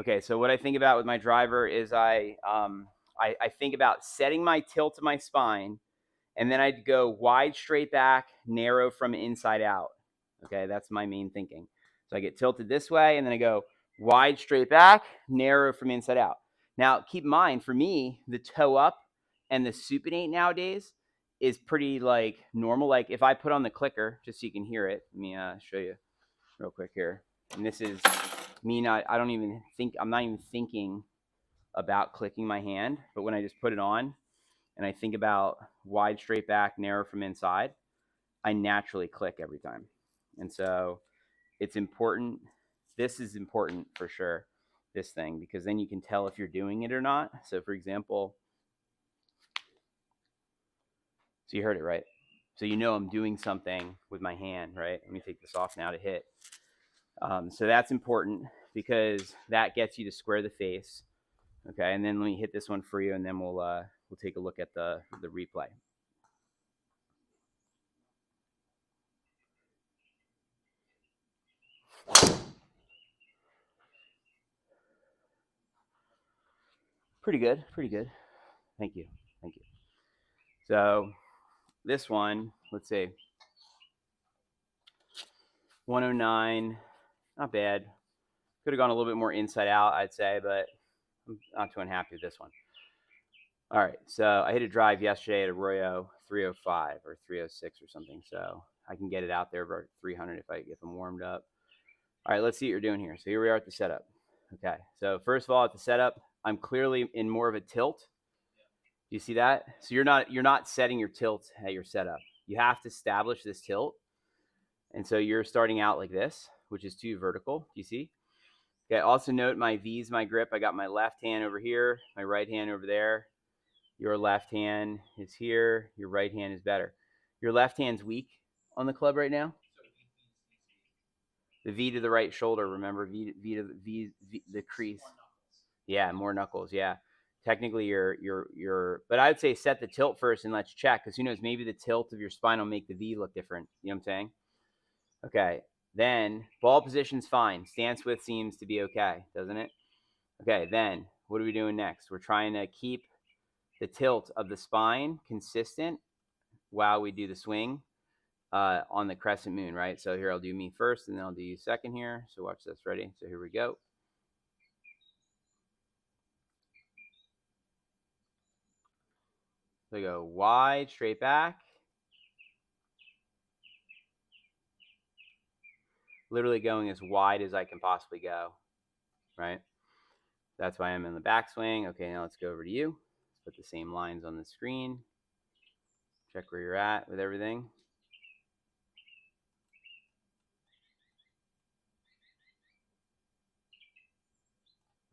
Okay, so what I think about with my driver is I think about setting my tilt of my spine, and then I'd go wide straight back, narrow from inside out. Okay, that's my main thinking. So I get tilted this way, and then I go wide straight back, narrow from inside out. Now, keep in mind, for me, the toe up and the supinate nowadays is pretty like normal. Like if I put on the clicker, just so you can hear it, let me show you real quick here. And this is me not, I don't even think, I'm not even thinking about clicking my hand, but when I just put it on and I think about wide straight back, narrow from inside, I naturally click every time. And so it's important. This is important for sure, this thing, because then you can tell if you're doing it or not. So for example, so you heard it, right? So you know I'm doing something with my hand, right? Let me take this off now to hit. So that's important because that gets you to square the face. Okay, and then let me hit this one for you, and then we'll take a look at the replay. Pretty good, pretty good. Thank you, thank you. So this one, let's see, 109, not bad. Could have gone a little bit more inside out, I'd say, but I'm not too unhappy with this one. All right, so I hit a drive yesterday at Arroyo 305 or 306 or something, so I can get it out there about 300 if I'm warmed up. All right, let's see what you're doing here. So here we are at the setup. Okay, so first of all, at the setup, I'm clearly in more of a tilt. Do you see that? So you're not setting your tilt at your setup. You have to establish this tilt, and so you're starting out like this, which is too vertical. Do you see? Okay. Also note my V's my grip. I got my left hand over here, my right hand over there. Your left hand is here. Your right hand is better. Your left hand's weak on the club right now. The V to the right shoulder. Remember V to the crease. Yeah, more knuckles. Yeah, technically you're. But I'd say set the tilt first and let's check because who knows, maybe the tilt of your spine will make the V look different. You know what I'm saying? Okay. Then ball position's fine. Stance width seems to be okay, doesn't it? Okay. Then what are we doing next? We're trying to keep the tilt of the spine consistent while we do the swing on the crescent moon, right? So here I'll do me first and then I'll do you second here. So watch this. Ready? So here we go. So I go wide, straight back. Literally going as wide as I can possibly go, right? That's why I'm in the backswing. Okay, now let's go over to you. Let's put the same lines on the screen. Check where you're at with everything.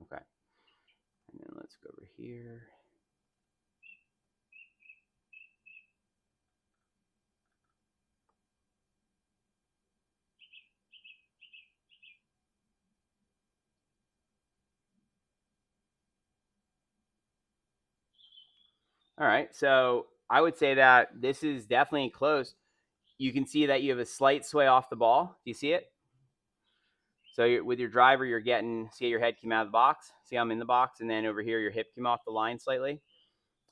Okay. And then let's go over here. All right, so I would say that this is definitely close. You can see that you have a slight sway off the ball. Do you see it? So with your driver, you're getting, see how your head came out of the box? See how I'm in the box? And then over here, your hip came off the line slightly.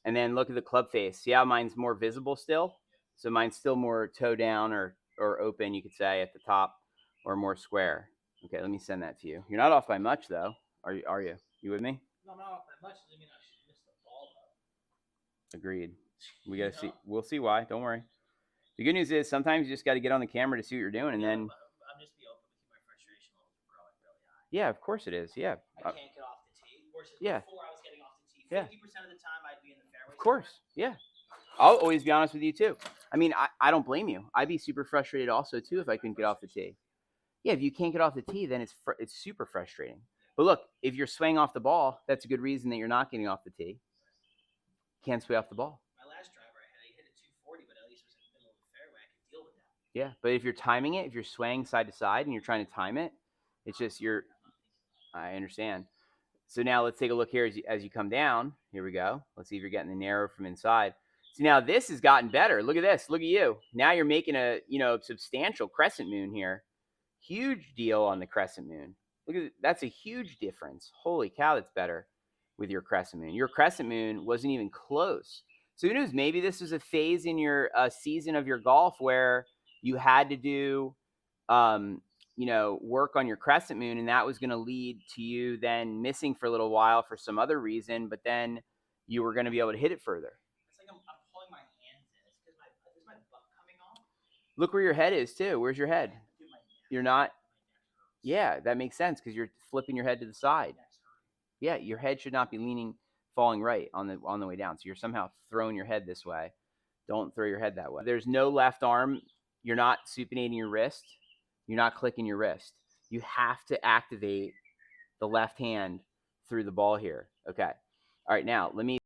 And then look at the club face. See how mine's more visible still? So mine's still more toe down or open, you could say, at the top, or more square. Okay, let me send that to you. You're not off by much, though. Are you? Are you? You with me? No, I'm not off by much. Doesn't mean I should miss the ball though. Agreed. We gotta see. We'll see why. Don't worry. The good news is sometimes you just got to get on the camera to see what you're doing, and Yeah, then. I'm just be open with you. My frustration levels are growing really high. Yeah, of course it is. Yeah. I can't get off the tee. Versus yeah. before I was getting off the tee. Yeah. 50% of the time I'd be in the fairway. Of course. Somewhere. Yeah. I'll always be honest with you too. I mean, I don't blame you. I'd be super frustrated also too if I couldn't get off the tee. Yeah, if you can't get off the tee, then it's super frustrating. But look, if you're swaying off the ball, that's a good reason that you're not getting off the tee. Can't sway off the ball. My last driver I hit a 240, but at least it was in the middle of the fairway. I could deal with that. Yeah, but if you're timing it, if you're swaying side to side and you're trying to time it, it's just you're. I understand. So now let's take a look here as you come down. Here we go. Let's see if you're getting the narrow from inside. See, now this has gotten better. Look at this. Look at you. Now you're making a substantial crescent moon here. Huge deal on the crescent moon. Look at that's a huge difference. Holy cow, that's better with your crescent moon. Your crescent moon wasn't even close. So who knows? Maybe this was a phase in your season of your golf where you had to do, um, work on your crescent moon, and that was going to lead to you then missing for a little while for some other reason, but then you were going to be able to hit it further. It's like I'm pulling my hands in. It's because my butt coming off. Look where your head is too. Where's your head? Dude, my neck. You're not. My neck hurts. Yeah, that makes sense because you're flipping your head to the side. My neck's hurting. Yeah, your head should not be falling right on the way down. So you're somehow throwing your head this way. Don't throw your head that way. There's no left arm. You're not supinating your wrist. You're not clicking your wrist. You have to activate the left hand through the ball here. Okay. All right, now let me